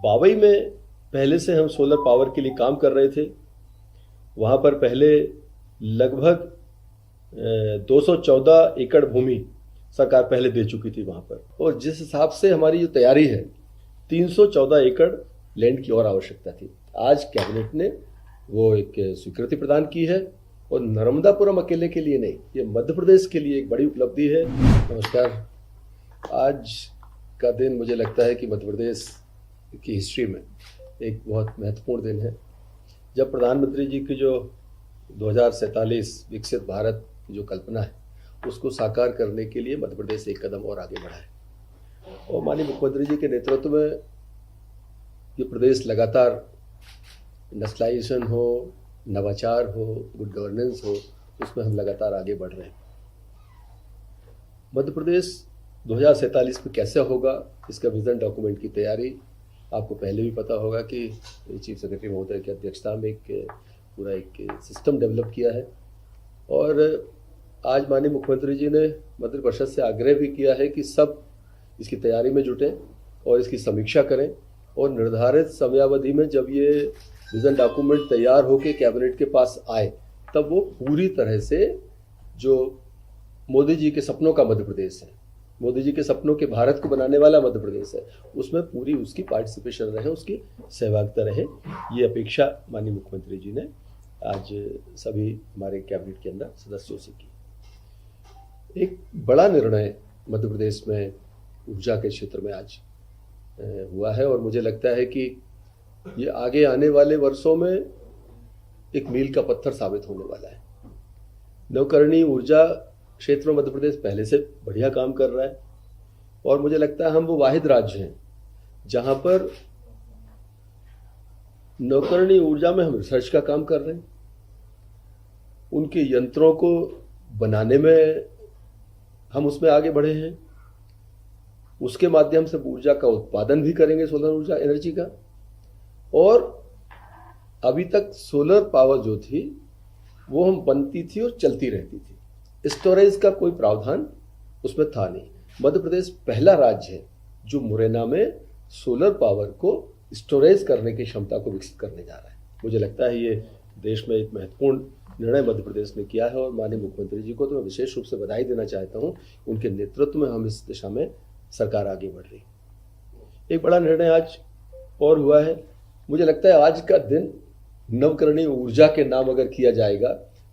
बावई में पहले से हम सोलर पावर के लिए काम कर रहे थे। वहाँ पर पहले लगभग 214 एकड़ भूमि सरकार पहले दे चुकी थी वहाँ पर, और जिस हिसाब से हमारी जो तैयारी है 314 एकड़ लैंड की और आवश्यकता थी। आज कैबिनेट ने वो एक स्वीकृति प्रदान की है, और नर्मदापुरम अकेले के लिए नहीं, ये मध्य प्रदेश के लिए एक बड़ी उपलब्धि है। नमस्कार। आज का दिन मुझे लगता है कि मध्य प्रदेश की हिस्ट्री में एक बहुत महत्वपूर्ण दिन है, जब प्रधानमंत्री जी की जो 2047 विकसित भारत की जो कल्पना है उसको साकार करने के लिए मध्य प्रदेश एक कदम और आगे बढ़ा है। और माननीय मुख्यमंत्री जी के नेतृत्व में ये प्रदेश लगातार इंडस्ट्रियलाइजेशन हो, नवाचार हो, गुड गवर्नेंस हो, उसमें हम लगातार आगे बढ़ रहे हैं। मध्य प्रदेश 2047 में कैसे होगा, इसका विजन डॉक्यूमेंट की तैयारी आपको पहले भी पता होगा कि चीफ सेक्रेटरी महोदय की अध्यक्षता में एक पूरा एक सिस्टम डेवलप किया है। और आज माननीय मुख्यमंत्री जी ने मंत्रिपरिषद से आग्रह भी किया है कि सब इसकी तैयारी में जुटें और इसकी समीक्षा करें, और निर्धारित समयावधि में जब ये विजन डॉक्यूमेंट तैयार होकर कैबिनेट के पास आए तब वो पूरी तरह से जो मोदी जी के सपनों का मध्य प्रदेश है, मोदी जी के सपनों के भारत को बनाने वाला मध्य प्रदेश है, उसमें पूरी उसकी पार्टिसिपेशन रहे, उसकी सहभागिता रहे। ये अपेक्षा माननीय मुख्यमंत्री जी ने आज सभी हमारे कैबिनेट के अंदर सदस्यों से की। एक बड़ा निर्णय मध्य प्रदेश में ऊर्जा के क्षेत्र में आज हुआ है, और मुझे लगता है कि ये आगे आने वाले वर्षों में एक मील का पत्थर साबित होने वाला है। नवकरणीय ऊर्जा क्षेत्र में मध्य प्रदेश पहले से बढ़िया काम कर रहा है, और मुझे लगता है हम वो वाहिद राज्य हैं जहां पर नवकरणीय ऊर्जा में हम रिसर्च का काम कर रहे हैं। उनके यंत्रों को बनाने में हम उसमें आगे बढ़े हैं, उसके माध्यम से ऊर्जा का उत्पादन भी करेंगे, सोलर ऊर्जा एनर्जी का। और अभी तक सोलर पावर जो थी वो हम बनती थी और चलती रहती थी, स्टोरेज का कोई प्रावधान उसमें था नहीं। मध्य प्रदेश पहला राज्य है जो मुरैना में सोलर पावर को स्टोरेज करने की क्षमता को विकसित करने जा रहा है। मुझे लगता है ये देश में एक महत्वपूर्ण निर्णय मध्य प्रदेश ने किया है, और माननीय मुख्यमंत्री जी को तो मैं विशेष रूप से बधाई देना चाहता हूँ। उनके नेतृत्व में हम इस दिशा में सरकार आगे बढ़ रही। एक बड़ा निर्णय आज और हुआ है। मुझे लगता है आज का दिन नवकरणीय ऊर्जा के नाम अगर किया जाएगा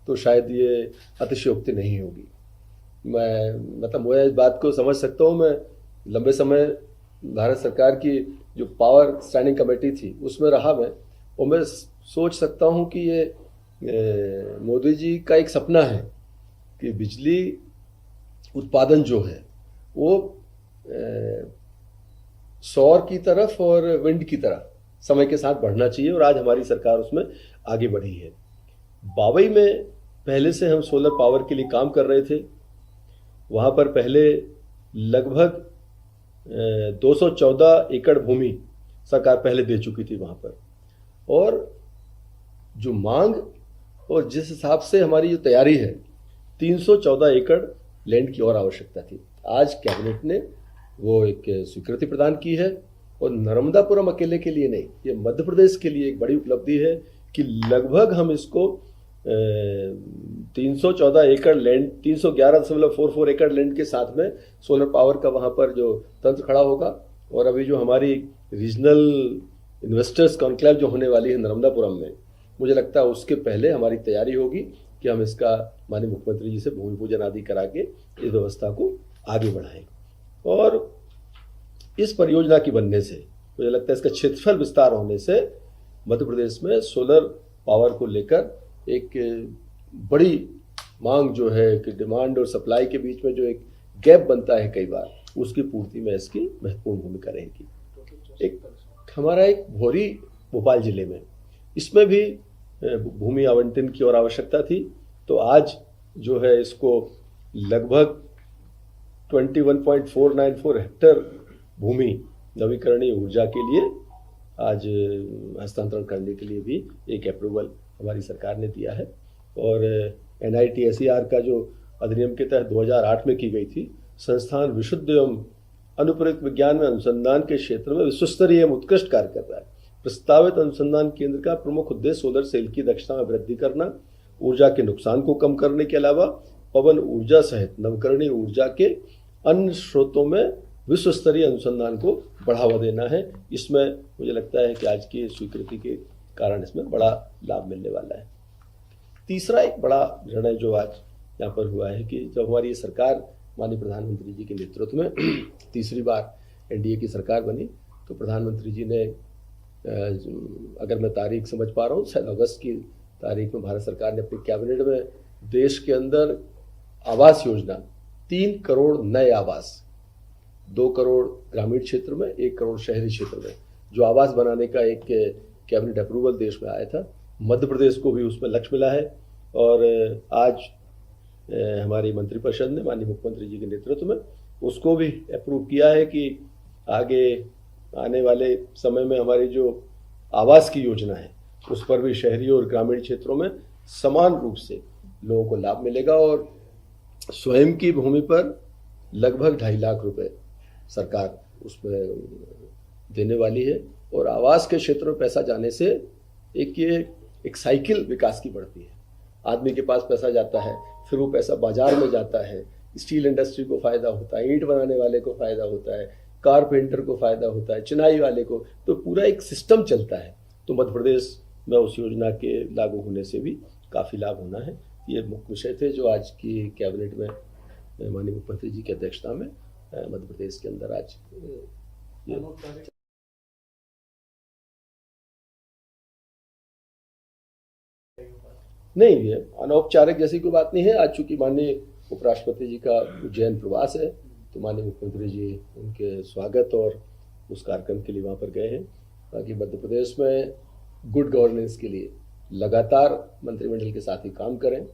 तो शायद ये अतिशयोक्ति नहीं होगी। मैं इस बात को समझ सकता हूँ। मैं लंबे समय भारत सरकार की जो पावर स्टैंडिंग कमेटी थी उसमें रहा मैं, और मैं सोच सकता हूँ कि ये मोदी जी का एक सपना है कि बिजली उत्पादन जो है वो सौर की तरफ और विंड की तरफ समय के साथ बढ़ना चाहिए, और आज हमारी सरकार उसमें आगे बढ़ी है। बावई में पहले से हम सोलर पावर के लिए काम कर रहे थे। वहाँ पर पहले लगभग 214 एकड़ भूमि सरकार पहले दे चुकी थी वहाँ पर, और जो मांग और जिस हिसाब से हमारी जो तैयारी है 314 एकड़ लैंड की और आवश्यकता थी। आज कैबिनेट ने वो एक स्वीकृति प्रदान की है, और नर्मदापुरम अकेले के लिए नहीं, ये मध्य प्रदेश के लिए एक बड़ी उपलब्धि है कि लगभग हम इसको 314 एकड़ लैंड, 311.44 एकड़ लैंड के साथ में सोलर पावर का वहाँ पर जो तंत्र खड़ा होगा। और अभी जो हमारी रीजनल इन्वेस्टर्स कॉन्क्लेव जो होने वाली है नर्मदापुरम में, मुझे लगता है उसके पहले हमारी तैयारी होगी कि हम इसका माननीय मुख्यमंत्री जी से भूमि पूजन आदि करा के इस व्यवस्था को आगे बढ़ाएं। और इस परियोजना की बनने से मुझे लगता है इसका क्षेत्रफल विस्तार होने से मध्य प्रदेश में सोलर पावर को लेकर एक बड़ी मांग जो है कि डिमांड और सप्लाई के बीच में जो एक गैप बनता है कई बार, उसकी पूर्ति में इसकी महत्वपूर्ण भूमिका रहेगी। एक हमारा एक भोरी भोपाल जिले में, इसमें भी भूमि आवंटन की और आवश्यकता थी, तो आज जो है इसको लगभग 21.494 हेक्टेयर भूमि नवीकरणीय ऊर्जा के लिए आज हस्तांतरण करने के लिए भी एक अप्रूवल हमारी सरकार ने दिया है। और NITSER का जो अधिनियम के तहत 2008 में की गई थी, संस्थान विशुद्ध एवं अनुप्रयुक्त विज्ञान में अनुसंधान के क्षेत्र में विश्वस्तरीय एवं उत्कृष्ट कार्य कर रहा है। प्रस्तावित अनुसंधान केंद्र का प्रमुख उद्देश्य सोलर सेल की दक्षता में वृद्धि करना, ऊर्जा के नुकसान को कम करने के अलावा पवन ऊर्जा सहित नवकरणीय ऊर्जा के अन्य स्रोतों में विश्व स्तरीय अनुसंधान को बढ़ावा देना है। इसमें मुझे लगता है कि आज की स्वीकृति के कारण इसमें बड़ा लाभ मिलने वाला है। तीसरा एक बड़ा निर्णय जो आज यहाँ पर हुआ है कि जब हमारी सरकार माननीय प्रधानमंत्री जी के नेतृत्व में तीसरी बार एनडीए की सरकार बनी, तो प्रधानमंत्री जी ने, अगर मैं तारीख समझ पा रहा हूँ, शायद अगस्त की तारीख में भारत सरकार ने अपने कैबिनेट में देश के अंदर आवास योजना 3 करोड़ नए आवास, 2 करोड़ ग्रामीण क्षेत्र में, 1 करोड़ शहरी क्षेत्र में जो आवास बनाने का एक कैबिनेट अप्रूवल देश में आया था। मध्य प्रदेश को भी उसमें लक्ष्य मिला है और आज हमारी मंत्रिपरिषद ने माननीय मुख्यमंत्री जी के नेतृत्व में उसको भी अप्रूव किया है कि आगे आने वाले समय में हमारी जो आवास की योजना है उस पर भी शहरी और ग्रामीण क्षेत्रों में समान रूप से लोगों को लाभ मिलेगा और स्वयं की भूमि पर लगभग 2.5 लाख रुपए सरकार उसमें देने वाली है। और आवास के क्षेत्र में पैसा जाने से एक साइकिल विकास की बढ़ती है। आदमी के पास पैसा जाता है, फिर वो पैसा बाजार में जाता है, स्टील इंडस्ट्री को फायदा होता है, ईंट बनाने वाले को फायदा होता है, कारपेंटर को फायदा होता है, चिनाई वाले को, तो पूरा एक सिस्टम चलता है। तो मध्य प्रदेश में उस योजना के लागू होने से भी काफ़ी लाभ होना है। ये मुख्य विषय थे जो आज की कैबिनेट में माननीय मुख्यमंत्री जी की अध्यक्षता में मध्य प्रदेश के अंदर आज नहीं, ये अनौपचारिक जैसी कोई बात नहीं है। आज चूंकि माननीय उपराष्ट्रपति जी का उज्जैन प्रवास है, तो माननीय मुख्यमंत्री जी उनके स्वागत और उस कार्यक्रम के लिए वहाँ पर गए हैं, ताकि मध्य प्रदेश में गुड गवर्नेंस के लिए लगातार मंत्रिमंडल के साथ ही काम करें।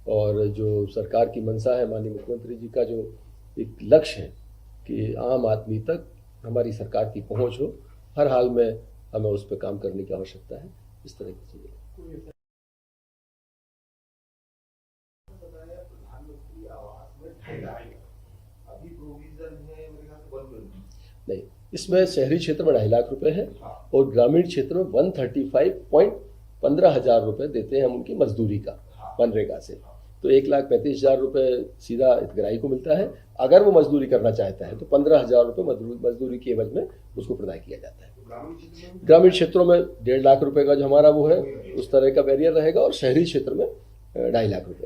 और जो सरकार की मंशा है, माननीय मुख्यमंत्री जी का जो एक लक्ष्य है कि आम आदमी तक हमारी सरकार की पहुँच हो, हर हाल में हमें उस पर काम करने की आवश्यकता है। इस तरह की चीज़ें अभी प्रोविजन है मेरे ख्याल से 120 नहीं, इसमें शहरी क्षेत्र में 2.5 लाख रुपए है और ग्रामीण क्षेत्र में 135.15 हजार रुपए देते हैं हम उनकी मजदूरी का मनरेगा से। तो 1,35,000 रुपए सीधा हितग्राही को मिलता है। अगर वो मजदूरी करना चाहता है तो 15,000 रुपए मजदूरी के एवज में उसको प्रदान किया जाता है। ग्रामीण क्षेत्रों में 1.5 लाख रुपए का जो हमारा वो है उस तरह का बैरियर रहेगा और शहरी क्षेत्र में 2.5 लाख रुपए।